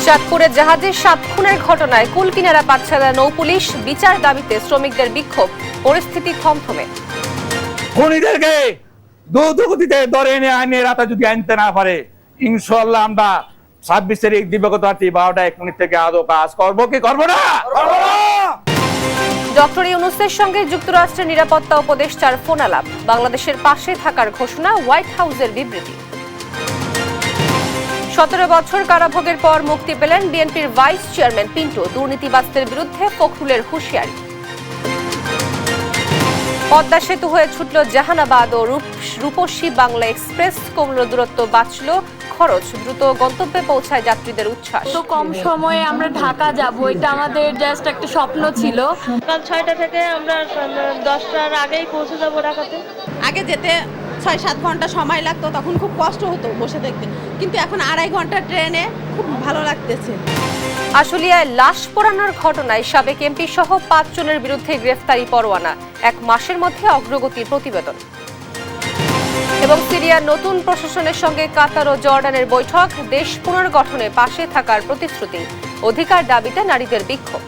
চাঁদপুরে জাহাজে 7 খুনের ঘটনায় কুল কিনারা পাচ্ছে না নৌপুলিশ। বিচার দাবিতে শ্রমিকদের বিক্ষোভ, পরিস্থিতি থমথমে। খুনিদেরকে দ্রুতগতিতে ধরে এনে আইনের আওতায় যদি আনতে না পারে, ইনশাআল্লাহ আমরা 26 তারিখ দিবাগত রাত্রি 12টা 1 মিনিট থেকে আদৌ কাজ করবো কি করবো না। ডক্টর ইউনূসের সঙ্গে যুক্তরাষ্ট্রের নিরাপত্তা উপদেষ্টার ফোন আলাপ, বাংলাদেশের পাশে থাকার ঘোষণা, হোয়াইট হাউসের বিবৃতি। 17 বছর কারাভোগের পর মুক্তি পেলেন বিএনপির ভাইস চেয়ারম্যান পিন্টু, দুর্নীতিবাজদের বিরুদ্ধে ফখরুলের হুঁশিয়ারি। পদ্মা সেতু হয়ে ছুটল জাহানাবাদ ও রূপসী বাংলা এক্সপ্রেস, কমল দূরত্ব, বাঁচল খরচ, দ্রুত গন্তব্যে পৌঁছায় যাত্রীদের উচ্ছ্বাস। তো কম সময়ে আমরা ঢাকা যাব, এটা আমাদের জাস্ট একটা স্বপ্ন ছিল। সকাল 6টা থেকে আমরা 10টার আগেই পৌঁছে যাবো ঢাকাতে। আগে যেতে 6-7 ঘন্টা সময় লাগতো, তখন খুব কষ্ট হতো বসে দেখতে, কিন্তু এখন 2.5 ঘন্টা ট্রেনে খুব ভালো লাগতেছে। আশুলিয়ায় লাশ পোড়ানোর ঘটনায় সাবেক এমপি সহ 5 জনের বিরুদ্ধে গ্রেফতারি পরোয়ানা, 1 মাসের মধ্যে অগ্রগতির প্রতিবেদন। এবং সিরিয়ার নতুন প্রশাসনের সঙ্গে কাতার ও জর্ডানের বৈঠক, দেশ পুনর্গঠনে পাশে থাকার প্রতিশ্রুতি, অধিকার দাবিতে নারীদের বিক্ষোভ।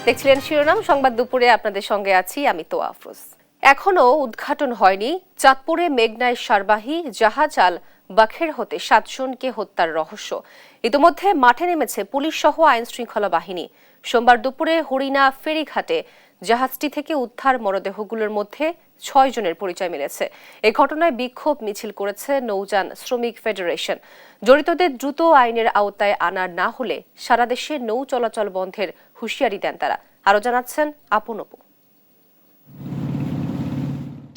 দেখছিলেন শিরোনাম সংবাদ দুপুরে, আপনাদের সঙ্গে আছি আমি তোয়া আফরোজ। এখনো উদ্ঘাটন হয়নি চাঁদপুরে মেঘনায় সারবাহী জাহাজ আল বাখের হতে 7 জনকে হত্যার রহস্য। ইতিমধ্যে মাঠে নেমেছে পুলিশ সহ আইন শৃঙ্খলা বাহিনী। সোমবার দুপুরে হরিণা ফেরিঘাটে জাহাজটি থেকে উদ্ধার মরদেহগুলোর মধ্যে 6 জনের পরিচয় মিলেছে। এই ঘটনায় বিক্ষোভ মিছিল করেছে নৌযান শ্রমিক ফেডারেশন। জড়িতদের দ্রুত আইনের আওতায় আনা না হলে সারা দেশে নৌ চলাচল বন্ধের হুঁশিয়ারি দেন তারা। আরো জানাচ্ছেন আপন অপু।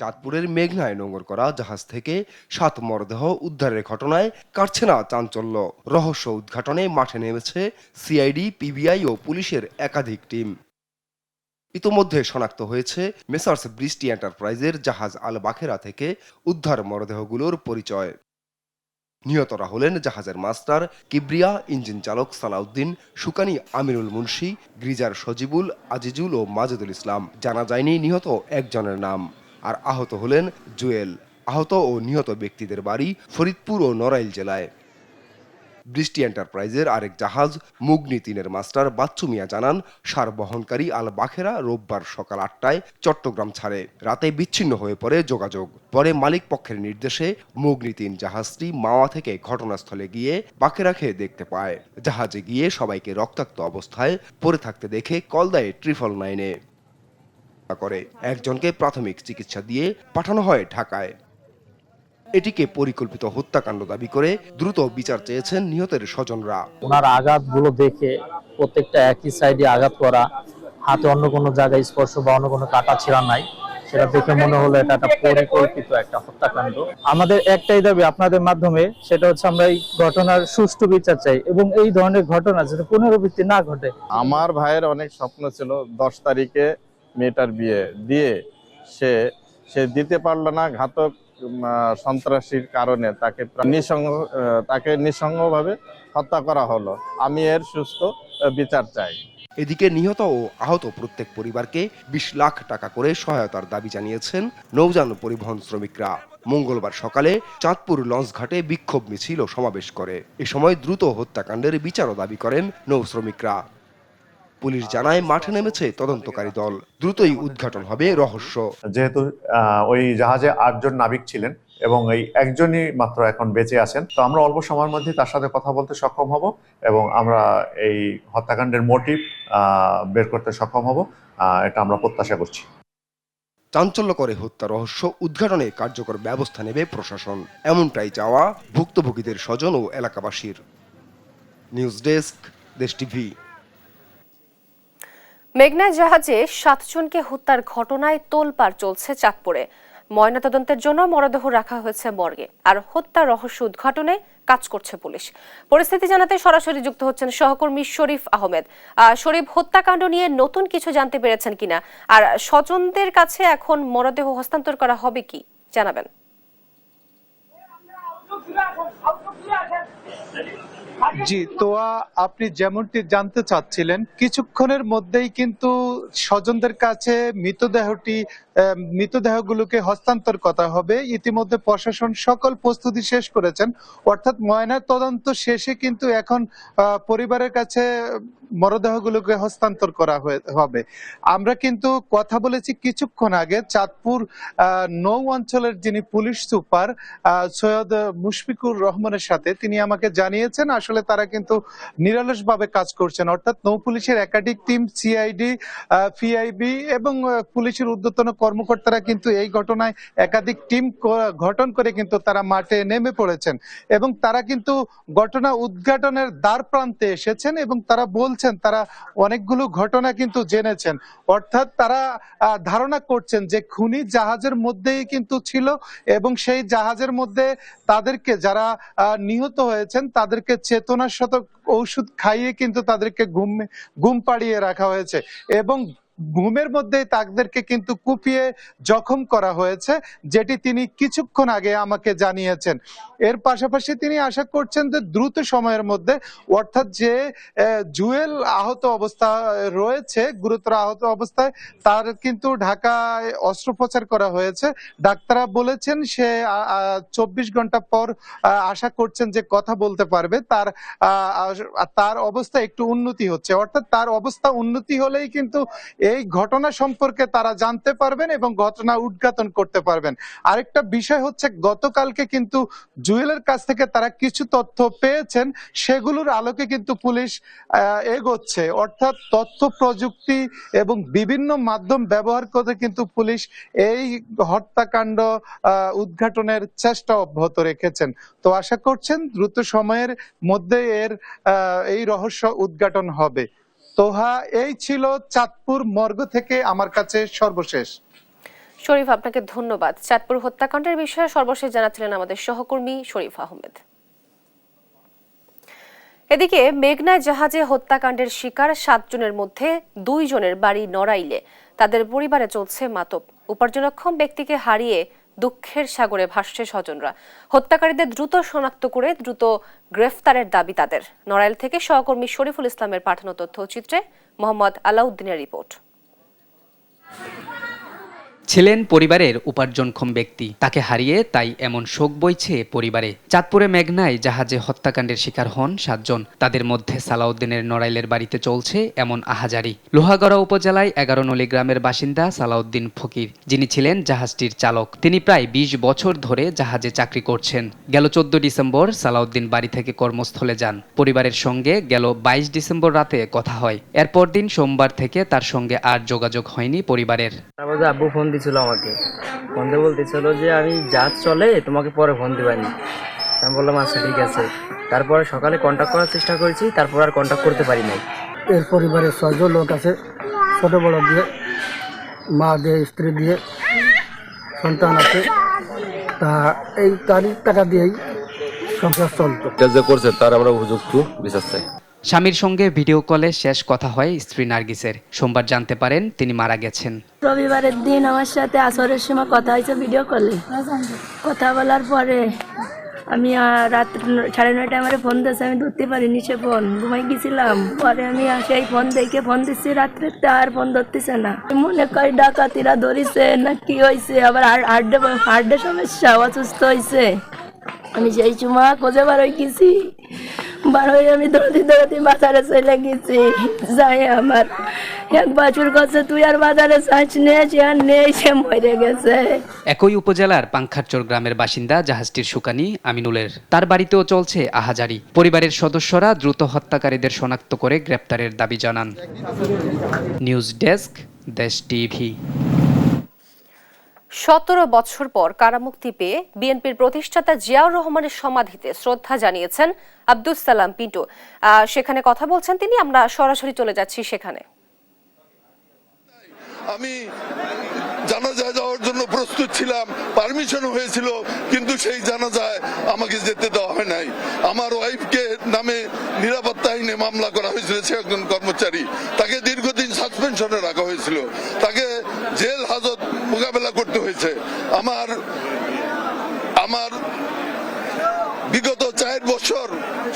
চাঁদপুরের মেঘনায় নোঙর করা জাহাজ থেকে 7 মরদেহ উদ্ধারের ঘটনায় কাটছে না চাঞ্চল্য। রহস্য উদ্ঘাটনে মাঠে নেমেছে সিআইডি, পিবিআই ও পুলিশের একাধিক টিম। ইতোমধ্যে শনাক্ত হয়েছে মেসার্স বৃষ্টি এন্টারপ্রাইজের জাহাজ আল বাখেরা থেকে উদ্ধার মরদেহগুলোর পরিচয়। নিহতরা হলেন জাহাজের মাস্টার কিবরিয়া, ইঞ্জিন চালক সালাউদ্দিন, সুকানি আমিরুল মুন্সি, গ্রিজার সজিবুল, আজিজুল ও মাজেদুল ইসলাম। জানা যায়নি নিহত একজনের নাম। আর আহত হলেন জুয়েল। আহত ও নিহত ব্যক্তিদের বাড়ি ফরিদপুর ও নড়াইল জেলায়। বৃষ্টি এন্টারপ্রাইজের আরেক জাহাজ মুগনি 3-এর মাস্টার বাচ্চু মিয়া জানান, সার বহনকারী আল বাখেরা রোববার সকাল 8টায় চট্টগ্রাম ছাড়ে। রাতে বিচ্ছিন্ন হয়ে পড়ে যোগাযোগ। পরে মালিক পক্ষের নির্দেশে মুগনি 3 জাহাজটি মাওয়া থেকে ঘটনাস্থলে গিয়ে বাখেরাকে দেখতে পায়। জাহাজে গিয়ে সবাইকে রক্তাক্ত অবস্থায় পড়ে থাকতে দেখে কল দেয় 999-এ। করে একজনকে প্রাথমিক চিকিৎসা দিয়ে পাঠানো হয় ঢাকায়। এটিকে পরিকল্পিত হত্যাকাণ্ড দাবি করে দ্রুত বিচার চেয়েছেন নিহতের স্বজনরা। ওনার আঘাতগুলো দেখে প্রত্যেকটা একই সাইডে আঘাত করা, হাতে অন্য কোনো জায়গায় স্পর্শ বা অন্য কোনো কাটা ছিঁড়া নাই, সেটা দেখে মনে হলো এটা একটা পরিকল্পিত একটা হত্যাকাণ্ড। আমাদের একটাই দাবি আপনাদের মাধ্যমে, সেটা হচ্ছে আমরা এই ঘটনার সুষ্ঠু বিচার চাই এবং এই ধরনের ঘটনা যাতে পুনরাবৃত্তি না ঘটে। আমার ভাইয়ের অনেক স্বপ্ন ছিল 10 তারিখে মেয়েটার বিয়ে দিয়ে সে দিতে পারলো না। ঘাতক সন্ত্রাসীর কারণে তাকে নৃশংসভাবে হত্যা করা হলো। আমি এর সুষ্ঠু বিচার চাই। এদিকে নিহত ও আহত প্রত্যেক পরিবারকে 20 লাখ টাকা করে সহায়তার দাবি জানিয়েছেন নৌযান পরিবহন শ্রমিকরা। মঙ্গলবার সকালে চাঁদপুর লঞ্চঘাটে বিক্ষোভ মিছিল ও সমাবেশ করে। এ সময় দ্রুত হত্যাকাণ্ডের বিচারও দাবি করেন নৌ শ্রমিকরা। পুলিশ জানায় মাঠে নেমেছে তদন্তকারী দল। দ্রুতই উদ্ঘাটন হবে রহস্য। যেহেতু ওই জাহাজে 8 জন নাবিক ছিলেন এবং এই একজনই মাত্র এখন বেঁচে আছেন, তো আমরা অল্প সময়ের মধ্যে তার সাথে কথা বলতে সক্ষম হব এবং আমরা এই হত্যাকাণ্ডের মোটিভ বের করতে সক্ষম হব, এটা আমরা প্রত্যাশা করছি। চাঞ্চল্যকরে হত্যা রহস্য উদ্ঘাটনে কার্যকর ব্যবস্থা নেবে প্রশাসন, এমনটাই চাওয়া ভুক্তভোগীদের স্বজন ও এলাকাবাসীর। নিউজ ডেস্ক, দেশ টিভি। মেঘনা জাহাজে 7 জনকে হত্যার ঘটনায় তোলপাড় চলছে চাঁদপুরে। ময়নাতদন্তের জন্য মরদেহ রাখা হয়েছে মর্গে, আর হত্যার রহস্য উদ্ঘাটনে কাজ করছে পুলিশ। পরিস্থিতি জানাতে সরাসরি যুক্ত হচ্ছেন সহকর্মী শরীফ আহমেদ। শরীফ, হত্যাকাণ্ড নিয়ে নতুন কিছু জানতে পেরেছেন কিনা, আর স্বজনদের কাছে এখন মরদেহ হস্তান্তর করা হবে কি জানাবেন। জি, তোয়া, আপনি যেমনটি জানতে চাচ্ছিলেন, কিছুক্ষণের মধ্যেই কিন্তু স্বজনদের কাছে মৃতদেহগুলোকে হস্তান্তর করা হবে। ইতিমধ্যে প্রশাসন সকল প্রস্তুতি শেষ করেছেন, অর্থাৎ ময়না তদন্ত শেষে কিন্তু এখন পরিবারের কাছে মরদেহগুলোকে হস্তান্তর করা হবে। আমরা কিন্তু কথা বলেছি কিছুক্ষণ আগে চাঁদপুর ৯ অঞ্চলের যিনি পুলিশ সুপার সৈয়দ মুশফিকুর রহমানের সাথে। তিনি আমাকে জানিয়েছেন আসলে তারা কিন্তু নিরলসভাবে কাজ করছেন, অর্থাৎ নৌ পুলিশের একাধিক টিম, সিআইডি, পিআইবি এবং পুলিশের ঊর্ধ্বতন কর্মকর্তারা কিন্তু এই ঘটনায় একাধিক টিম গঠন করে কিন্তু তারা মাঠে নেমে পড়েছেন এবং তারা কিন্তু ঘটনা উদ্ঘাটনের দ্বার প্রান্তে এসেছেন এবং তারা বলছেন তারা অনেকগুলো ঘটনা কিন্তু জেনেছেন, অর্থাৎ তারা ধারণা করছেন যে খুনি জাহাজের মধ্যেই কিন্তু ছিল এবং সেই জাহাজের মধ্যে তাদেরকে যারা নিহত হয়েছেন তাদেরকে চেতনাশত ঔষধ খাইয়ে কিন্তু তাদেরকে ঘুম পাড়িয়ে রাখা হয়েছে এবং ঘুমের মধ্যে তাদেরকে কিন্তু কুপিয়ে জখম করা হয়েছে, যেটি তিনি কিছুক্ষণ আগে আমাকে জানিয়েছেন। এর পাশাপাশি তিনি আশা করছেন যে দ্রুত সময়ের মধ্যে, অর্থাৎ যে জুয়েল আহত অবস্থা রয়েছে, গুরুতর আহত অবস্থায়, তার কিন্তু ঢাকায় অস্ত্রোপচার করা হয়েছে। ডাক্তাররা বলেছেন সে 24 ঘন্টা পর আশা করছেন যে কথা বলতে পারবে। তার অবস্থা একটু উন্নতি হচ্ছে, অর্থাৎ তার অবস্থা উন্নতি হলেই কিন্তু এই ঘটনা সম্পর্কে তারা জানতে পারবেন এবং ঘটনা উদ্ঘাটন করতে পারবেন। আরেকটা বিষয় হচ্ছে, গতকালকে কিন্তু জুয়েলের কাছ থেকে তারা কিছু তথ্য পেয়েছেন, সেগুলোর আলোকে কিন্তু পুলিশ এগোচ্ছে, অর্থাৎ তথ্য প্রযুক্তি এবং বিভিন্ন মাধ্যম ব্যবহার করে কিন্তু পুলিশ এই হত্যাকাণ্ড উদ্ঘাটনের চেষ্টা অব্যাহত রেখেছেন। তো আশা করছেন দ্রুত সময়ের মধ্যে এই রহস্য উদ্ঘাটন হবে। তোহা, এই ছিল চাঁদপুর মর্গ থেকে আমার কাছে সর্বশেষ। শরীফ, আপনাকে ধন্যবাদ। চাঁদপুর হত্যাকাণ্ডের বিষয়ে সর্বশেষ জানাচ্ছিলেন আমাদের সহকর্মী শরীফ আহমেদ। এদিকে মেঘনায় জাহাজে হত্যাকাণ্ডের শিকার 7 জনের মধ্যে 2 জনের বাড়ি নড়াইলে। তাদের পরিবারে চলছে মাতম। উপার্জনক্ষম ব্যক্তিকে হারিয়ে দুঃখের সাগরে ভাসছে স্বজনরা। হত্যাকারীদের দ্রুত শনাক্ত করে দ্রুত গ্রেফতারের দাবি তাদের। নড়াইল থেকে সহকর্মী শরীফুল ইসলামের পাঠানো তথ্যচিত্রে মোহাম্মদ আলাউদ্দিনের রিপোর্ট। ছিলেন পরিবারের উপার্জনক্ষম ব্যক্তি, তাকে হারিয়ে তাই এমন শোক বইছে পরিবারে। চাঁদপুরে মেঘনায় জাহাজে হত্যাকাণ্ডের শিকার হন 7 জন। তাদের মধ্যে সালাউদ্দিনের নড়াইলের বাড়িতে চলছে এমন আহাজারি। লোহাগড়া উপজেলায় 11 নলি গ্রামের বাসিন্দা সালাউদ্দিন ফকির, যিনি ছিলেন জাহাজটির চালক। তিনি প্রায় 20 বছর ধরে জাহাজে চাকরি করছেন। গেল 14 ডিসেম্বর সালাউদ্দিন বাড়ি থেকে কর্মস্থলে যান। পরিবারের সঙ্গে গেল 22 ডিসেম্বর রাতে কথা হয়। এরপর দিন সোমবার থেকে তার সঙ্গে আর যোগাযোগ হয়নি পরিবারের। আব্বু ফোন দিছিল আমাকে, ফোন দিয়ে বলতেছিল যে আমি জাহাজ চলে তোমাকে পরে ফোন দিবানি। আমি বললাম আচ্ছা ঠিক আছে। তারপরে সকালে কন্ট্যাক্ট করার চেষ্টা করেছি, তারপর আর কন্ট্যাক্ট করতে পারি নাই। এর পরিবারে 6 জন লোক আছে, ছোট বড় দিয়ে, মা দিয়ে, স্ত্রী দিয়ে, সন্তান আছে। তা এই টাকা দিয়েই সংসার চলতো। যে করছে তার আমরা উপযুক্ত বিচার চাই। স্বামীর সঙ্গে ভিডিও কলে শেষ কথা হয় স্ত্রী নার্গিসের। সোমবার জানতে পারেন তিনি মারা গেছেন। রবিবারের দিন আমার সাথে আসরের সময় কথা হয়েছে ভিডিও কলে। কথা বলার পরে আমি রাত 9:30 আমার ফোন দিয়েছে, আমি ধরতে পারিনি। সে ফোন ঘুমাই গেছিলাম। পরে আমি সেই ফোন দেখে ফোন দিচ্ছি রাত্রে, আর ফোন ধরতেছে না। মনে করি ডাকাতিরা ধরিছে না কি হয়েছে, আবার হার্টে সমস্যা, অসুস্থ হয়েছে। আমি সেই সময় খোঁজে বার হয়ে গেছি। বার হয়ে আমি দৌড়াতে বাজারে চলে গেছি। যাই আমার এক বাছুর কাছে, তুই আর বাজারে যাস নে, সে আর নেই, সে মরে গেছে। একই উপজেলার পাংখারচর গ্রামের বাসিন্দা জাহাজটির শুকানি আমিনুলের। তার বাড়িতেও চলছে আহাজারি। পরিবারের সদস্যরা দ্রুত হত্যাকারীদের শনাক্ত করে গ্রেপ্তারের দাবি জানান। নিউজ ডেস্ক, দেশ টিভি। 17 বছর পর কারামুক্তি পেয়ে বিএনপির প্রতিষ্ঠাতা জিয়াউর রহমানের সমাধিতে শ্রদ্ধা জানিয়েছেন আব্দুস সালাম পিন্টু। সেখানে কথা বলছেন তিনি। আমরা সরাসরি চলে যাচ্ছি সেখানে। আমি জানাজায় যাওয়ার জন্য প্রস্তুত ছিলাম, পারমিশন হয়েছিল, কিন্তু সেই জানাজায় আমাকে যেতে দেওয়া হয় নাই। আমার ওয়াইফকে নামে নিরাপত্তা আইনে মামলা করা হয়েছিল। সে একজন কর্মচারী, তাকে দীর্ঘদিন সাসপেনশনে রাখা হয়েছিল, তাকে জেল হাজত মোকাবেলা করতে হয়েছে। আমার বিগত 4 বছর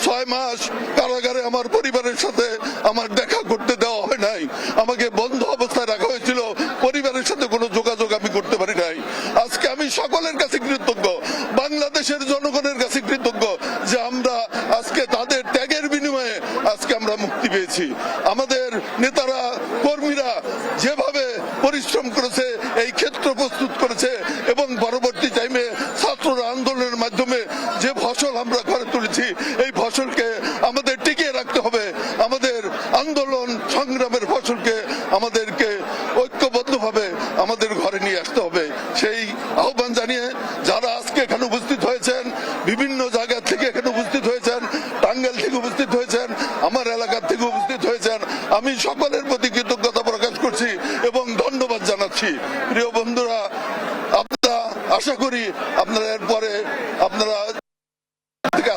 6 মাস কারাগারে আমার পরিবারের সাথে আমার দেখা করতে দেওয়া হয় নাই, আমাকে বন্ধ অবস্থায় রাখা হয়েছিল, পরিবারের সাথে কোনো যোগাযোগ আমি করতে পারি নাই। আজকে আমি সকলের কাছে কৃতজ্ঞ, বাংলাদেশের জনগণের কাছে কৃতজ্ঞ যে আমরা আজকে তাদের ত্যাগের বিনিময়ে আজকে আমরা মুক্তি পেয়েছি। আমাদের নেতারা কর্মীরা যেভাবে পরিশ্রম করেছে, এই ক্ষেত্র প্রস্তুত করেছে এবং পরবর্তী টাইমে ছাত্ররা আন্দোলনের মাধ্যমে যে ফসল আমরা ঘরে তুলেছি, এই ফসলকে আমাদের টিকিয়ে রাখতে হবে। আমাদের আন্দোলন সংগ্রামের ফসলকে আমাদেরকে ঐক্যবদ্ধভাবে আমাদের ঘরে নিয়ে আসতে হবে। সেই আহ্বান জানিয়ে যারা আজকে এখানে উপস্থিত হয়েছেন, বিভিন্ন জায়গা থেকে এখানে উপস্থিত হয়েছেন, টাঙ্গাইল থেকে উপস্থিত হয়েছেন, আমার এলাকার থেকে উপস্থিত হয়েছেন, আমি সকলের প্রতি কৃতজ্ঞতা প্রকাশ করছি এবং ধন্যবাদ জানাচ্ছি। প্রিয় বন্ধুরা, আপনারা আশা করি আপনারা এরপরে আপনারা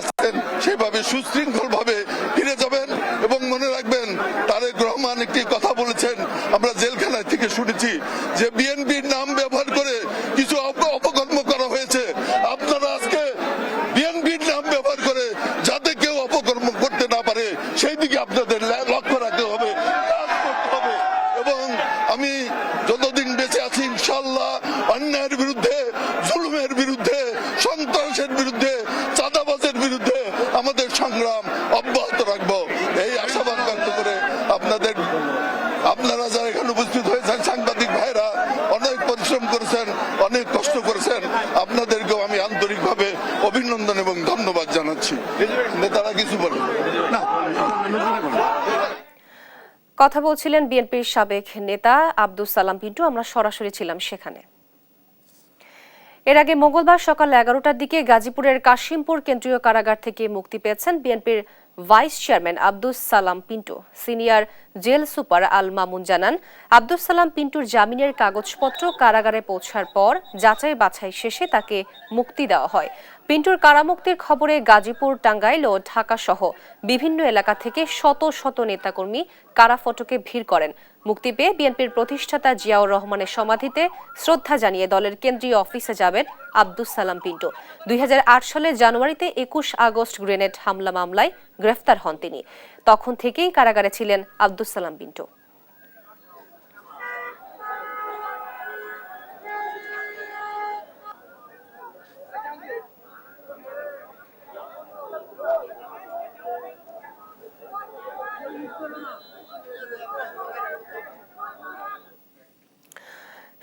আসছেন সেভাবে সুশৃঙ্খল ভাবে ফিরে যাবেন এবং মনে রাখবেন, তারেক রহমান একটি কথা বলেছেন, আমরা জেলখানা থেকে শুনেছি যে বিএনপির নাম ব্যবহার করে কিছু অপকর্ম করা হয়েছে। আপনারা আজকে বিএনপির নাম ব্যবহার করে যাতে কেউ অপকর্ম করতে না পারে সেই দিকে আপনাদের লক্ষ্য রাখতে হবে, কাজ করতে হবে। এবং আমি যতদিন বেঁচে আছি ইনশাআল্লাহ অন্যায়ের বিরুদ্ধে, জুলুমের বিরুদ্ধে, সন্ত্রাসের বিরুদ্ধে, চাঁদাবাজের বিরুদ্ধে আমাদের সংগ্রাম অব্যাহত রাখবো, এই আশাবাদ ব্যক্ত করে আপনারা যারা এখানে উপস্থিত হয়েছেন, সাংবাদিক ভাইরা অনেক পরিশ্রম করেছেন, অনেক কষ্ট করেছেন, আপনাদেরকেও আমি আন্তরিকভাবে অভিনন্দন এবং ধন্যবাদ জানাচ্ছি। নেতারা কিছু বলেন না। কথা বলছিলেন বিএনপির সাবেক নেতা আব্দুস সালাম পিন্টু। আমরা সরাসরি ছিলাম সেখানে। এর আগে মঙ্গলবার সকাল 11টার দিকে গাজীপুরের কাশিমপুর কেন্দ্রীয় কারাগার থেকে মুক্তি পেয়েছেন বিএনপির vice chairman Abdus Salam Pintu. Senior jail super Al Mamun জানান, আব্দুস সালাম পিন্টুর জামিনের কাগজপত্র কারাগারে পৌঁছার পর যাচাই বাছাই শেষে তাকে মুক্তি দেওয়া হয়। পিন্টুর কারামুক্তির খবরে গাজীপুর, টাঙ্গাইল ও ঢাকা সহ বিভিন্ন এলাকা থেকে শত শত নেতাকর্মী কারা ফটকে ভিড় করেন। মুক্তি পেয়ে বিএনপির প্রতিষ্ঠাতা জিয়াউর রহমানের সমাধিতে শ্রদ্ধা জানিয়ে দলের কেন্দ্রীয় অফিসে যাবেন আব্দুস সালাম পিন্টু। 2008 সালের জানুয়ারিতে 21 আগস্ট গ্রেনেড হামলা মামলায় গ্রেফতার হন তিনি। তখন থেকেই কারাগারে ছিলেন আব্দুস সালাম পিন্টু।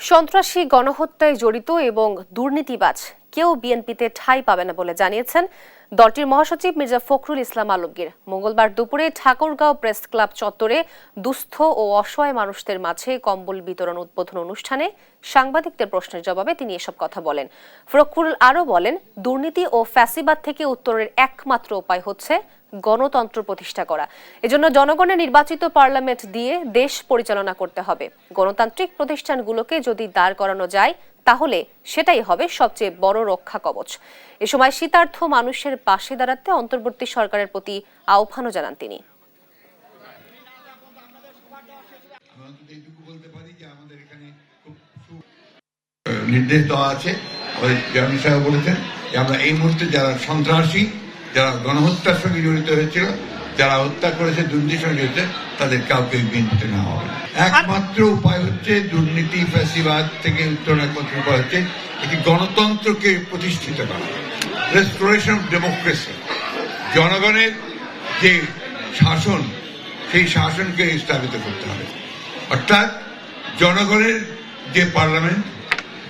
সন্ত্রাসী গণহত্যায় জড়িত এবং দুর্নীতিবাজ কেউ বিএনপিতে ঠাঁই পাবে না বলে জানিয়েছেন দলটির মহাসচিব মির্জা ফখরুল ইসলাম আলমগীর। মঙ্গলবার দুপুরে ঠাকুরগাঁও প্রেস ক্লাব চত্বরে দুস্থ ও অসহায় মানুষদের মাঝে কম্বল বিতরণ উদ্বোধন অনুষ্ঠানে সাংবাদিকদের প্রশ্নের জবাবে তিনি এসব কথা বলেন। ফখরুল আরও বলেন, দুর্নীতি ও ফ্যাসিবাদ থেকে উত্তরের একমাত্র উপায় হচ্ছে গণতন্ত্র প্রতিষ্ঠা করা। এজন্য জনগণের নির্বাচিত পার্লামেন্ট দিয়ে দেশ পরিচালনা করতে হবে। গণতান্ত্রিক প্রতিষ্ঠানগুলোকে যদি দাঁড় করানো যায় তাহলে সেটাই হবে সবচেয়ে বড় রক্ষা কবচ। এ সময় শীতার্থ মানুষের পাশে দাঁড়াতে অন্তর্বর্তী সরকারের প্রতি আহ্বানও জানান তিনি। নির্দেশ দেওয়া আছে, চেয়ারম্যান সাহেব বলেছেন যে আমরা এই মুহূর্তে যারা সন্ত্রাসী, যারা গণহত্যার সঙ্গে জড়িত হয়েছিল, যারা হত্যা করেছে, দুর্নীতির সঙ্গে জড়িত, তাদের কাউকে বিনতে না হবে। একমাত্র উপায় হচ্ছে দুর্নীতি ফ্যাসিবাদ থেকে উত্তরণ, একমাত্র উপায় হচ্ছে একটি গণতন্ত্রকে প্রতিষ্ঠিত করা, রেস্টোরেশন অফ ডেমোক্রেসি। জনগণের যে শাসন, সেই শাসনকে স্থাপিত করতে হবে। অর্থাৎ জনগণের যে পার্লামেন্ট,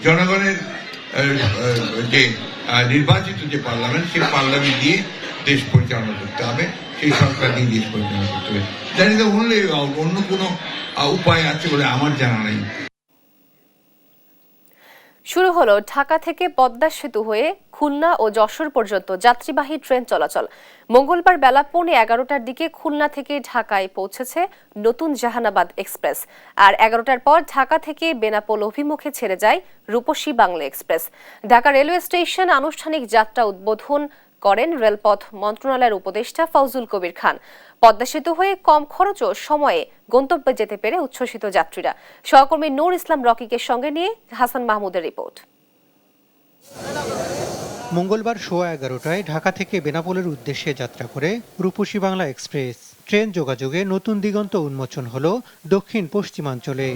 জনগণের যে নির্বাচিত যে পার্লামেন্ট, সেই পার্লামেন্ট দিয়ে দেশ পরিচালনা করতে হবে, সেই সরকার দিয়ে দেশ পরিচালনা করতে হবে। জানি তো অন্য কোনো উপায় আছে বলে আমার জানা নেই। শুরু হলো ঢাকা থেকে পদ্মা সেতু হয়ে খুলনা ও যশোর পর্যন্ত যাত্রীবাহী ট্রেন চলাচল। মঙ্গলবার বেলা 11:15টার দিকে খুলনা থেকে ঢাকায় পৌঁছেছে নতুন জাহানাবাদ এক্সপ্রেস। আর 11টার পর ঢাকা থেকে বেনাপোল অভিমুখে ছেড়ে যায় Rupashi Bangla express. Dhaka railway station আনুষ্ঠানিক যাত্রা উদ্বোধন করেন রেলপথ মন্ত্রণালয়ের উপদেষ্টা ফজলুল কবির খান। পদ্মা সেতু হয়ে কম খরচ ও সময়ে গন্তব্যে যেতে পেরে উচ্ছ্বসিত যাত্রীরা। সহকর্মী নূর ইসলাম রকিকের সঙ্গে নিয়ে হাসান মাহমুদের রিপোর্ট। মঙ্গলবার সোয়া 11টায় ঢাকা থেকে বেনাপোলের উদ্দেশ্যে যাত্রা করে রূপসী বাংলা এক্সপ্রেস ট্রেন যোগাযোগে নতুন দিগন্ত উন্মোচন হলো দক্ষিণ পশ্চিমাঞ্চলে।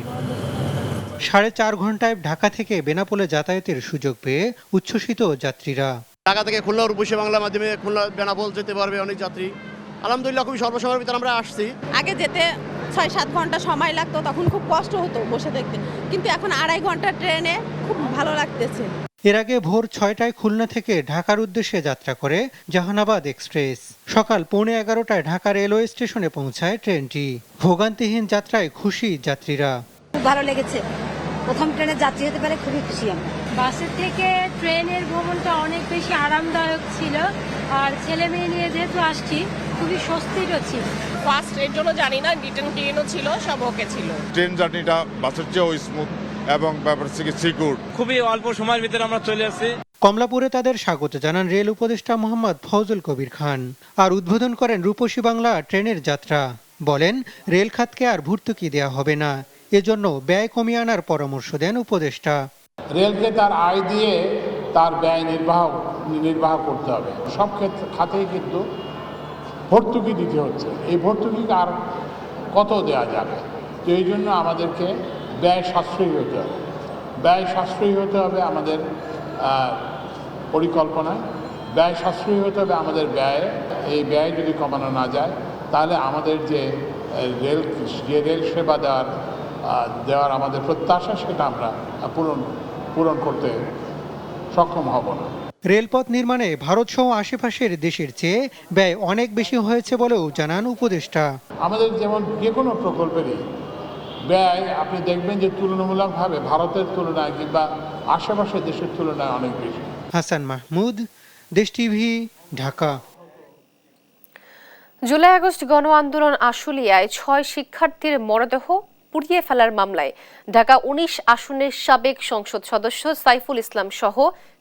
4.5 ঘন্টায় ঢাকা থেকে বেনাপোলে যাতায়াতের সুযোগ পেয়ে উচ্ছ্বসিত যাত্রীরা। ঢাকা থেকে খুলনা রূপসী বাংলার মাধ্যমে খুলনা বেনাপোল যেতে পারবে অনেক যাত্রী। আলহামদুলিল্লাহ খুবই স্বল্প সময়ের ভিতরে আমরা আসছি। আগে যেতে 6-7 ঘন্টা সময় লাগতো, তখন খুব কষ্ট হতো বসে দেখতে, কিন্তু এখন 2.5 ঘন্টা ট্রেনে খুব ভালো লাগতেছে। এর আগে ভোর 6টায় খুলনা থেকে ঢাকার উদ্দেশ্যে যাত্রা করে জাহানাবাদ এক্সপ্রেস। সকাল 11:15টায় ঢাকা রেলওয়ে স্টেশনে পৌঁছায় ট্রেনটি। ভোগান্তিহীন যাত্রায় খুশি যাত্রীরা। খুব ভালো লেগেছে, প্রথম ট্রেনে যাত্রী হতে পারে খুবই খুশি আমরা। বাসের থেকে ট্রেনের ভ্রমণটা অনেক বেশি আরামদায়ক ছিল, আর ছেলে মেয়ে নিয়ে যেহেতু আসছি খুবই স্বস্তিরও ছিল। ফার্স্ট এর জন্য জানি না, রিটার্ন ক্লিনও ছিল, সব ওকে ছিল। ট্রেন জার্নিটা বাসের চেয়েও স্মুথ এবং ব্যাপার থেকে সিকিউর। খুবই অল্প সময়ের ভিতরে আমরা চলে আসছি। কমলাপুরে তাদের স্বাগত জানান রেল উপদেষ্টা মোহাম্মদ ফজল কবির খান আর উদ্বোধন করেন রূপসী বাংলা ট্রেনের যাত্রা। বলেন, রেল খাতকে আর ভর্তুকি দেওয়া হবে না, এজন্য ব্যয় কমিয়ে আনার পরামর্শ দেন উপদেষ্টা। রেলকে তার আয় দিয়ে তার ব্যয় নির্বাহ করতে হবে। সব খাতেই কিন্তু ভর্তুকি দিতে হচ্ছে, এই ভর্তুকি আর কত দেওয়া যাবে? তো এই জন্য আমাদেরকে ব্যয় সাশ্রয়ী হতে হবে। ব্যয় সাশ্রয়ী হতে হবে আমাদের পরিকল্পনায়, ব্যয় সাশ্রয়ী হতে হবে আমাদের ব্যয়ে। এই ব্যয় যদি কমানো না যায় তাহলে আমাদের যে রেল সেবা দেওয়ার আমাদের প্রত্যাশা, সেটা আমরা পূরণ করতে সক্ষম হব না। রেলপথ নির্মাণে ভারত সহ আশেপাশের দেশের চেয়ে ব্যয় অনেক বেশি হয়েছে বলেও জানান উপদেষ্টা। আমাদের যেমন যে কোনো প্রকল্পেরই ব্যয় আপনি দেখবেন যে তুলনামূলকভাবে ভারতের তুলনায় কিংবা আশেপাশের দেশের তুলনায় অনেক বেশি। হাসান মাহমুদ, দেশ টিভি, ঢাকা। জুলাই আগস্ট গণ আন্দোলন আশুলিয়ায় 6 শিক্ষার্থীর মরদেহ পুড়িয়ে ফেলার মামলায় ঢাকা 19 আসনের সাবেক সংসদ সদস্য সাইফুল ইসলাম সহ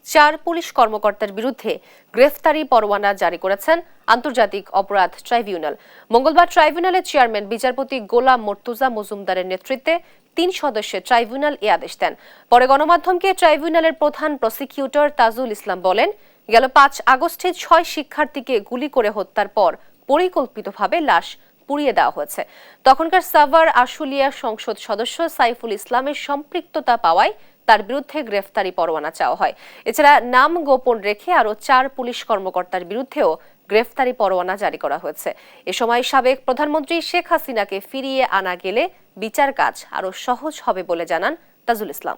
4 পুলিশ কর্মকর্তার বিরুদ্ধে গ্রেফতারি পরোয়ানা জারি করেছেন আন্তর্জাতিক অপরাধ ট্রাইব্যুনাল। মঙ্গলবার ট্রাইব্যুনালের চেয়ারম্যান বিচারপতি গোলাম মর্তুজা মজুমদারের নেতৃত্বে 3 সদস্যের ট্রাইব্যুনাল এ আদেশ দেন। পরে গণমাধ্যমকে ট্রাইব্যুনালের প্রধান প্রসিকিউটর তাজুল ইসলাম বলেন, গেল 5 আগস্টে 6 শিক্ষার্থীকে গুলি করে হত্যার পর পরিকল্পিতভাবে লাশ পুড়িয়ে দেওয়া হয়েছে। তখনকার সাভার আশুলিয়া সংসদ সদস্য সাইফুল ইসলামের সম্পৃক্ততা পাওয়ায় তার বিরুদ্ধে গ্রেফতারি পরোয়ানা চাওয়া হয়। এছাড়া নাম গোপন রেখে আরও 4 পুলিশ কর্মকর্তার বিরুদ্ধেও গ্রেফতারি পরোয়ানা জারি করা হয়েছে। এ সময় সাবেক প্রধানমন্ত্রী শেখ হাসিনাকে ফিরিয়ে আনা গেলে বিচার কাজ আরও সহজ হবে বলে জানান তাজুল ইসলাম।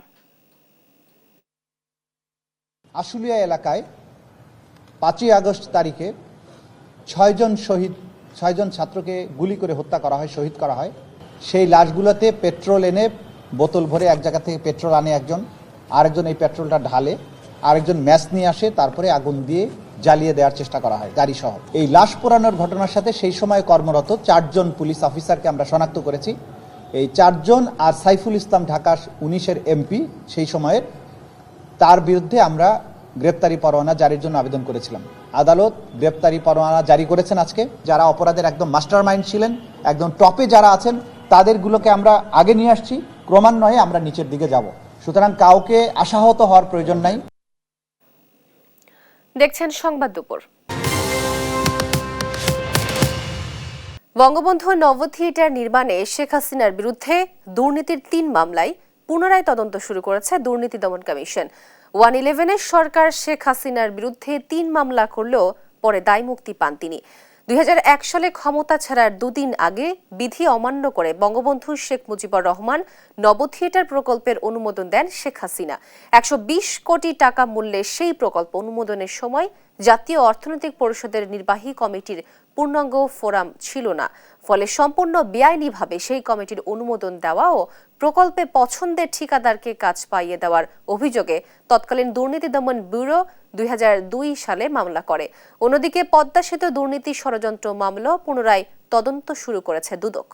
আশুলিয়া এলাকায় 5ই আগস্ট তারিখে 6 জন ছাত্রকে গুলি করে হত্যা করা হয়, শহীদ করা হয়। সেই লাশগুলোতে পেট্রোল এনে বোতল ভরে এক জায়গা থেকে পেট্রোল আনে একজন, আরেকজন এই পেট্রোলটা ঢালে, আরেকজন ম্যাচ নিয়ে আসে, তারপরে আগুন দিয়ে জ্বালিয়ে দেওয়ার চেষ্টা করা হয় গাড়ি সহ। এই লাশ পোড়ানোর ঘটনার সাথে সেই সময় কর্মরত 4 জন পুলিশ অফিসারকে আমরা শনাক্ত করেছি। এই 4 জন আর সাইফুল ইসলাম ঢাকা 19-এর এমপি সেই সময়ের, তার বিরুদ্ধে আমরা গ্রেপ্তারি পরোয়ানা জারির জন্য আবেদন করেছিলাম। আদালত গ্রেপ্তারি পরোয়ানা জারি করেছেন আজকে। যারা অপরাধের একদম মাস্টার মাইন্ড ছিলেন, একদম টপে যারা আছেন, তাদেরগুলোকে আমরা আগে নিয়ে আসছি, ক্রমান্বয়ে আমরা নিচের দিকে যাব। সুতরাং কাউকে আশাহত হওয়ার প্রয়োজন নাই। দেখছেন সংবাদ দুপুর। বঙ্গবন্ধু নব থিয়েটার নির্মাণে শেখ হাসিনার বিরুদ্ধে দুর্নীতির 3 মামলায় পুনরায় তদন্ত শুরু করেছে দুর্নীতি দমন কমিশন। 111-এর সরকার শেখ হাসিনার বিরুদ্ধে 3 মামলা করলেও পরে দায়মুক্তি পান তিনি। 2001 সালে ক্ষমতা ছাড়ার 2 দিন আগে বিধি অমান্য করে বঙ্গবন্ধু শেখ মুজিবুর রহমান নব থিয়েটার প্রকল্পের অনুমোদন দেন শেখ হাসিনা। 120 কোটি টাকা মূল্যের সেই প্রকল্প অনুমোদনের সময় জাতীয় অর্থনৈতিক পরিষদের নির্বাহী কমিটির পূর্ণাঙ্গ ফোরাম ছিল না। ফলে সম্পূর্ণ বেআইনিভাবে সেই কমিটির অনুমোদন দেওয়া ও প্রকল্পে পছন্দের ঠিকাদারকে কাজ পাইয়ে দেওয়ার অভিযোগে তৎকালীন দুর্নীতি দমন ব্যুরো 2002 সালে মামলা করে। অন্যদিকে পদ্মা সেতু দুর্নীতি ষড়যন্ত্র মামলা পুনরায় তদন্ত শুরু করেছে দুদক।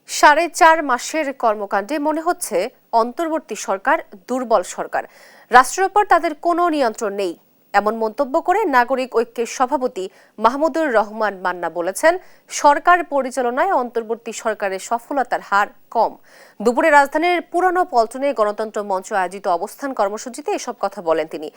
সাড়ে 4 মাসের কর্মকাণ্ডে মনে হচ্ছে অন্তর্বর্তী সরকার দুর্বল সরকার। রাষ্ট্রের উপর তাদের কোনো নিয়ন্ত্রণ নেই, এমন মন্তব্য করে নাগরিক ঐক্যের সভাপতি মাহমুদুর রহমান মান্না বলেছেন, সরকার পরিচালনায় অন্তর্বর্তী সরকারের সফলতার হার কম। দুপুরে রাজধানীর পুরানো পল্টনে গণতন্ত্র মঞ্চ আয়োজিত অবস্থান কর্মসূচিতে এসব কথা বলেন তিনি।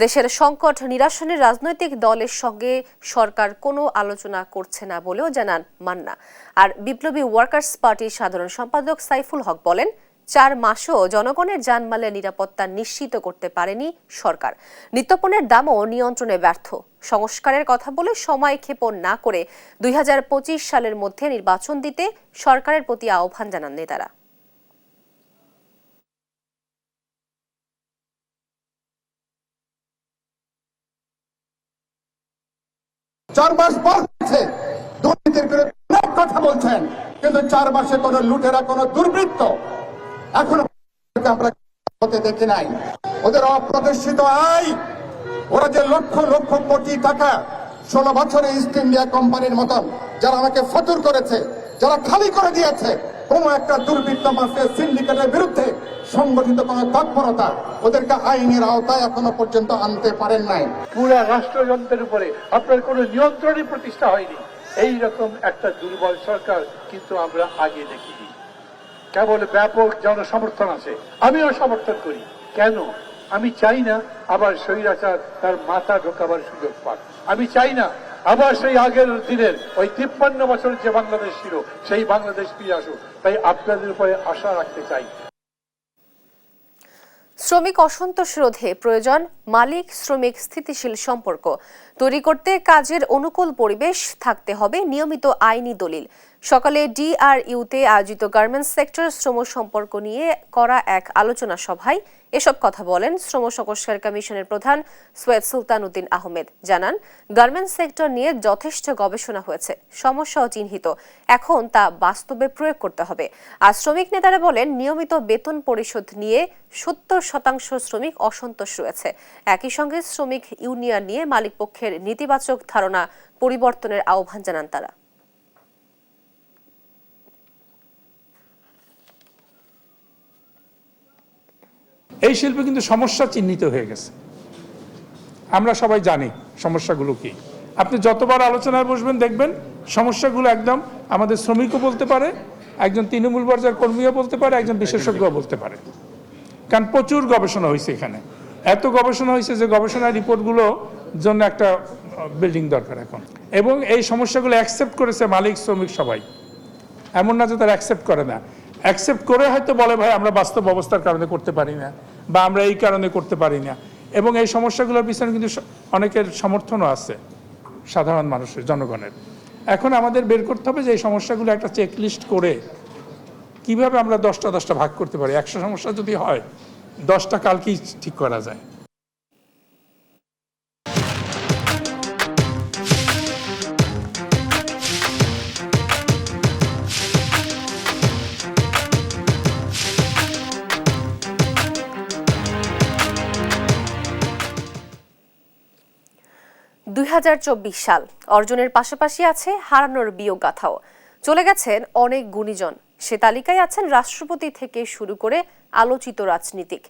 দেশের সংকট নিরসনের রাজনৈতিক দলের সঙ্গে সরকার কোনো আলোচনা করছে না বলেও জানান মান্না। আর বিপ্লবী ওয়ার্কার্স পার্টির সাধারণ সম্পাদক সাইফুল হক বলেন, 4 মাসও জনগণের জানমালের নিরাপত্তা নিশ্চিত করতে পারেনি সরকার। নিত্যপণ্যের দামও নিয়ন্ত্রণে ব্যর্থ। সংস্কারের কথা বলে সময় ক্ষেপণ না করে 2025 সালের মধ্যে নির্বাচন দিতে সরকারের প্রতি আহ্বান জানান নেতারা। দুর্নীতির বিরুদ্ধে অনেক কথা বলছেন, কিন্তু 4 মাসে কোন লুটেরা, কোন দুর্বৃত্ত এখনো আমরা হতে দেখি নাই। ওদের অপ্রদর্শিত আয়, ওরা যে লক্ষ লক্ষ কোটি টাকা 16 বছরে ইস্ট ইন্ডিয়া কোম্পানির মতন যারা আমাকে ফতুর করেছে, যারা খালি করে দিয়েছে, কোন একটা দুর্বৃত্ত মাফিয়া সিন্ডিকেটের বিরুদ্ধে সংগঠিত কোন তৎপরতা ওদেরকে আইনের আওতায় এখনো পর্যন্ত আনতে পারেন নাই। পুরা রাষ্ট্রযন্ত্রের উপরে আপনার কোন নিয়ন্ত্রণই প্রতিষ্ঠা হয়নি। এই রকম একটা দুর্বল সরকার কিন্তু আমরা আগে দেখিনি। কেবল ব্যাপক জনসমর্থন আছে, আমিও সমর্থন করি। কেন? আমি চাই না আবার স্বৈরাচার তার মাথা ঢোকাবার সুযোগ পাক। আমি চাই না আবার সেই আগের দিনের ওই 53 বছরের যে বাংলাদেশ ছিল সেই বাংলাদেশ ফিরে আসুক। তাই আপনাদের উপরে আশা রাখতে চাই। শ্রমিক অসন্তোষ রোধে প্রয়োজন মালিক শ্রমিক স্থিতিশীল সম্পর্ক তৈরি করতে কাজের অনুকূল পরিবেশ থাকতে হবে নিয়মিত আইনি দলিল। সকালে ডিআরইউতে আয়োজিত গার্মেন্টস সেক্টর শ্রম সম্পর্ক নিয়ে করা এক আলোচনা সভায় এসব কথা বলেন শ্রম সংস্কার কমিশনের প্রধান সৈয়দ সুলতান উদ্দিন আহমেদ। জানান, গার্মেন্টস সেক্টর নিয়ে যথেষ্ট গবেষণা হয়েছে, সমস্যাও চিহ্নিত, এখন তা বাস্তবে প্রয়োগ করতে হবে। আর শ্রমিক নেতারা বলেন, নিয়মিত বেতন পরিশোধ নিয়ে 70% শ্রমিক অসন্তোষ রয়েছে। একই সঙ্গে শ্রমিক ইউনিয়ন নিয়ে মালিকপক্ষের নেতিবাচক ধারণা পরিবর্তনের আহ্বান জানান তারা। এই শিল্পে কিন্তু সমস্যা চিহ্নিত হয়ে গেছে, আমরা সবাই জানি সমস্যাগুলো কি। আপনি যতবার আলোচনায় বসবেন দেখবেন সমস্যাগুলো একদম আমাদের শ্রমিকও বলতে পারে, একজন তৃণমূল পর্যায়ের কর্মীও বলতে পারে, একজন বিশেষজ্ঞও বলতে পারে। কারণ প্রচুর গবেষণা হয়েছে এখানে, এত গবেষণা হয়েছে যে গবেষণার রিপোর্টগুলো জন্য একটা বিল্ডিং দরকার এখন। এবং এই সমস্যাগুলো অ্যাকসেপ্ট করেছে মালিক শ্রমিক সবাই, এমন না যে তারা অ্যাকসেপ্ট করে না। অ্যাকসেপ্ট করে হয়তো বলে, ভাই আমরা বাস্তব অবস্থার কারণে করতে পারি না, বা আমরা এই কারণে করতে পারি না। এবং এই সমস্যাগুলোর পিছনে কিন্তু অনেকের সমর্থনও আছে সাধারণ মানুষের, জনগণের। এখন আমাদের বের করতে হবে যে এই সমস্যাগুলো একটা চেকলিস্ট করে কিভাবে আমরা 10টা ভাগ করতে পারি। 100 সমস্যা যদি হয় 10টা কালকেই ঠিক করা যায়। সাল অর্জনের পাশাপাশি আছে হারানোর বিয়োগ গাথাও। চলে গেছেন অনেক গুণীজন, সে তালিকায় আছেন রাষ্ট্রপতি থেকে শুরু করে আলোচিত রাজনীতিক।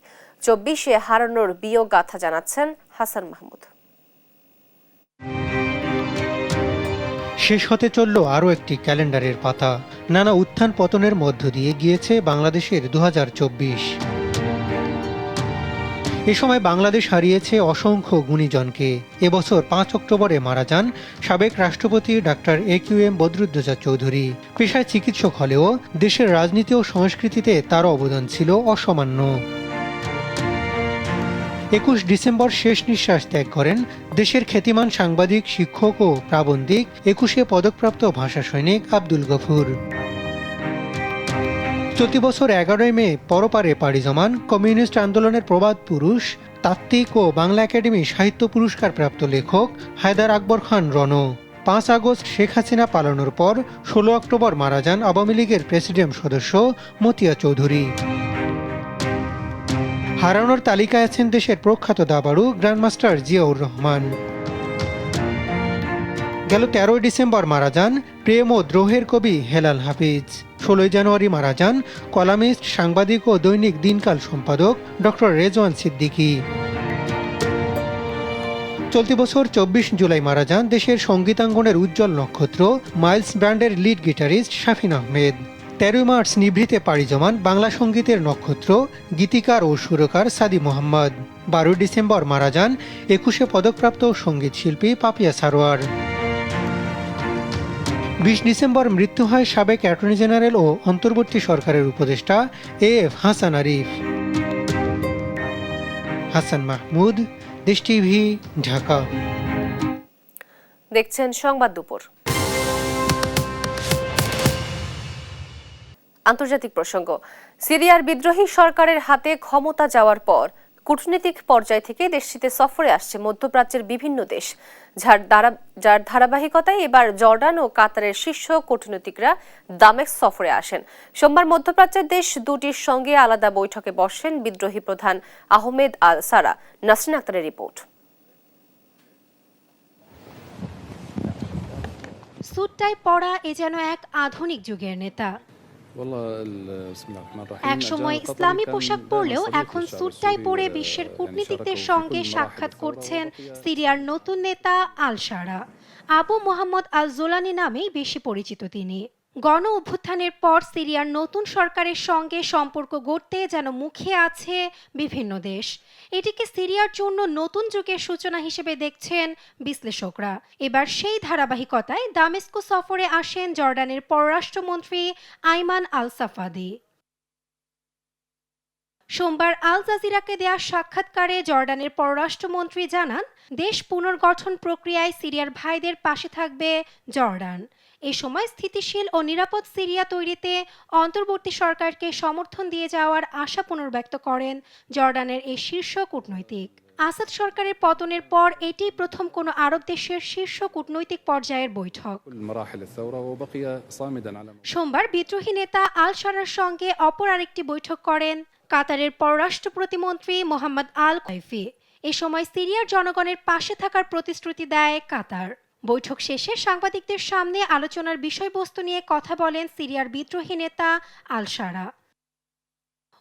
24-এ হারানোর বিয়োগ গাথা জানাচ্ছেন হাসান মাহমুদ। শেষ হতে চলল আরও একটি ক্যালেন্ডারের পাতা। নানা উত্থান পতনের মধ্য দিয়ে গিয়েছে বাংলাদেশের 2024। এ সময় বাংলাদেশ হারিয়েছে অসংখ্য গুণীজনকে। এবছর 5 অক্টোবরে মারা যান সাবেক রাষ্ট্রপতি ডাক্তার AQM বদরুদ্দোজা চৌধুরী। পেশায় চিকিৎসক হলেও দেশের রাজনীতি ও সংস্কৃতিতে তার অবদান ছিল অসামান্য। 21 ডিসেম্বর শেষ নিঃশ্বাস ত্যাগ করেন দেশের খ্যাতিমান সাংবাদিক, শিক্ষক ও প্রাবন্ধিক, 21-এ পদকপ্রাপ্ত ভাষা সৈনিক আব্দুল গফুর। চলতি বছর 11 মে পরপারে পাড়ি জমান কমিউনিস্ট আন্দোলনের প্রবাদ পুরুষ, তাত্ত্বিক ও বাংলা একাডেমি সাহিত্য পুরস্কার প্রাপ্ত লেখক হায়দার আকবর খান রণ। 5 আগস্ট শেখ হাসিনা পালানোর পর 16 অক্টোবর মারা যান আওয়ামী লীগের প্রেসিডিয়াম সদস্য মতিয়া চৌধুরী। হারানোর তালিকায় আছেন দেশের প্রখ্যাত দাবাড়ু গ্র্যান্ডমাস্টার জিয়াউর রহমান। গেল 13 ডিসেম্বর মারা যান প্রেম ও দ্রোহের কবি হেলাল হাফিজ। 16 জানুয়ারি মারা যান কলামিস্ট, সাংবাদিক ও দৈনিক দিনকাল সম্পাদক ডক্টর রেজওয়ান সিদ্দিকী। চলতি বছর 24 জুলাই মারা যান দেশের সঙ্গীতাঙ্গনের উজ্জ্বল নক্ষত্র মাইলস ব্র্যান্ডের lead guitarist Shafin Ahmed. 13 March নিভৃতে পাড়ি জমান বাংলা সঙ্গীতের নক্ষত্র গীতিকার ও সুরকার সাদি মোহাম্মদ। 12 ডিসেম্বর মারা যান 21শে পদকপ্রাপ্ত সঙ্গীত শিল্পী পাপিয়া সারোয়ার। 20 ডিসেম্বর মৃত্যু হয় সাবেক অ্যাটর্নি জেনারেল ও অন্তর্বর্তী সরকারের উপদেষ্টা AF হাসান আরিফ। হাসান মাহমুদ, দেশ টিভি, ঢাকা। দেখছেন সংবাদ দুপুর। আন্তর্জাতিক প্রসঙ্গ। সিরিয়ার বিদ্রোহী সরকারের হাতে ক্ষমতা যাওয়ার পর কূটনীতিক পর্যায় থেকে দেশটিতে সফরে আসছে মধ্যপ্রাচ্যের বিভিন্ন দেশ, যার ধারাবাহিকতায় এবার জর্ডান ও কাতারের শীর্ষ কূটনীতিকরা দামেস্ক সফরে আসেন। সোমবার মধ্যপ্রাচ্যের দেশ দুটির সঙ্গে আলাদা বৈঠকে বসেন বিদ্রোহী প্রধান আহমেদ আল সারা। নাসরিন আক্তারের রিপোর্ট। স্যুট-টাই পরা এ যেন এক আধুনিক যুগের নেতা। একসময় ইসলামী পোশাক পরলেও এখন স্যুট-টাই পরে বিশ্বের কূটনীতিকদের সঙ্গে সাক্ষাৎ করছেন সিরিয়ার নতুন নেতা আল সারা। আবু মোহাম্মদ আল জোলানি নামেই বেশি পরিচিত তিনি। গণ অভ্যুত্থানের পর সিরিয়ার নতুন সরকারের সঙ্গে সম্পর্ক গড়তে যেন মুখে আছে বিভিন্ন দেশ। এটিকে সিরিয়ার জন্য নতুন যুগের সূচনা হিসেবে দেখছেন বিশ্লেষকরা। এবার সেই ধারাবাহিকতায় দামেস্ক সফরে আসেন জর্ডানের পররাষ্ট্রমন্ত্রী আইমান আল সাফাদি। সোমবার আল জাজিরাকে দেয়া সাক্ষাৎকারে জর্ডানের পররাষ্ট্রমন্ত্রী জানান, দেশ পুনর্গঠন প্রক্রিয়ায় সিরিয়ার ভাইদের পাশে থাকবে জর্ডান। এ সময় স্থিতিশীল ও নিরাপদ সিরিয়া তৈরিতে অন্তর্বর্তী সরকারকে সমর্থন দিয়ে যাওয়ার আশা পুনর্ব্যক্ত করেন জর্ডানের এই শীর্ষ কূটনৈতিক। আসাদ সরকারের পতনের পর এটি প্রথম কোনো আরব দেশের শীর্ষ কূটনৈতিক পর্যায়ের বৈঠক। সোমবার বিদ্রোহী নেতা আল সারার সঙ্গে অপর আরেকটি বৈঠক করেন কাতারের পররাষ্ট্র প্রতিমন্ত্রী মোহাম্মদ আল কৈফি। এ সময় সিরিয়ার জনগণের পাশে থাকার প্রতিশ্রুতি দেয় কাতার। বৈঠক শেষে সাংবাদিকদের সামনে আলোচনার বিষয়বস্তু নিয়ে কথা বলেন সিরিয়ার বিদ্রোহী নেতা আল সারা।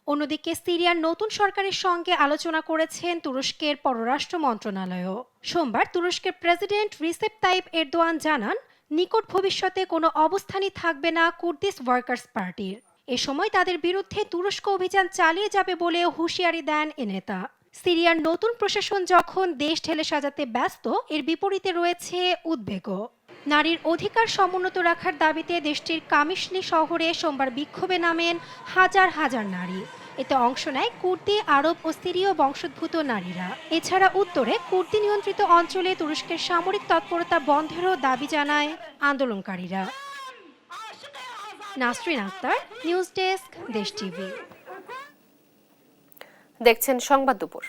অন্যদিকে সিরিয়ার নতুন সরকারের সঙ্গে আলোচনা করেছেন তুরস্কের পররাষ্ট্র মন্ত্রণালয়ও। সোমবার তুরস্কের প্রেসিডেন্ট রিসেপ তাইপ এরদোয়ান জানান, নিকট ভবিষ্যতে কোনো অবস্থানই থাকবে না কুর্দিশ ওয়ার্কার্স পার্টির। এ সময় তাদের বিরুদ্ধে তুরস্ক অভিযান চালিয়ে যাবে বলে হুঁশিয়ারি দেন এ নেতা। সিরিয়ার নতুন প্রশাসন যখন দেশ ঢেলে সাজাতে ব্যস্ত, এর বিপরীতে রয়েছে উদ্বেগও। নারীর অধিকার সমুন্নত রাখার দাবিতে দেশটির কামিশলি শহরে সোমবার বিক্ষোভে নামেন হাজার হাজার নারী। এতে অংশ নেয় কুর্দি, আরব ও সিরীয় বংশোদ্ভূত নারীরা। এছাড়া উত্তরে কুর্দি নিয়ন্ত্রিত অঞ্চলে তুরস্কের সামরিক তৎপরতা বন্ধেরও দাবি জানায় আন্দোলনকারীরা। নাসরিন আক্তার, নিউজ ডেস্ক, দেশ টিভি। দেখছেন সংবাদ দুপুর।